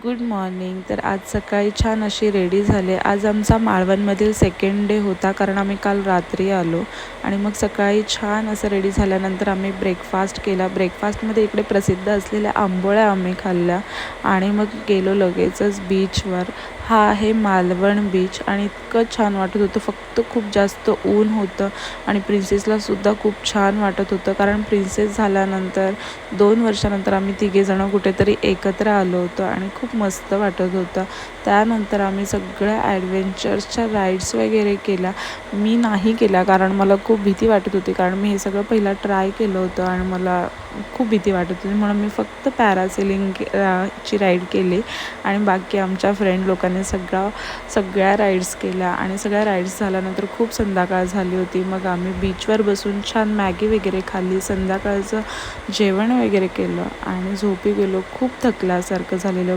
Good morning. तर आज सकाळी छान अशी रेडी झाले. आज आमचा मालवणमधील सेकंड डे होता, कारण आम्ही काल रात्री आलो. आणि मग सकाळी छान असं रेडी झाल्यानंतर आम्ही ब्रेकफास्ट केला. ब्रेकफास्टमध्ये इकडे प्रसिद्ध असलेल्या आंबोळ्या आम्ही खाल्ल्या आणि मग गेलो लगेचच बीचवर. हा आहे मालवण बीच आणि इतकं छान वाटत होतं. फक्त खूप जास्त ऊन होतं आणि प्रिन्सेसलासुद्धा खूप छान वाटत होतं, कारण प्रिन्सेस झाल्यानंतर 2 वर्षानंतर आम्ही तिघेजणं कुठेतरी एकत्र आलो होतो आणि खूप मस्त वाटत होतं. त्यानंतर आम्ही सगळ्या ॲडव्हेंचर्सच्या राईड्स वगैरे केल्या. मी नाही केल्या कारण मला खूप भीती वाटत होती, कारण मी हे सगळं पहिला ट्राय केलं होतं आणि मला खूप भीती वाटत होती. म्हणून मी फक्त ची राईड केली आणि बाकी आमच्या फ्रेंड लोकांनी सगळ्या राईड्स केल्या. आणि सगळ्या राईड्स झाल्यानंतर खूप संध्याकाळ झाली होती. मग आम्ही बीचवर बसून छान मॅगी वगैरे खाल्ली, संध्याकाळचं जेवण वगैरे केलं आणि झोपी गेलो. खूप थकल्यासारखं झालेलं.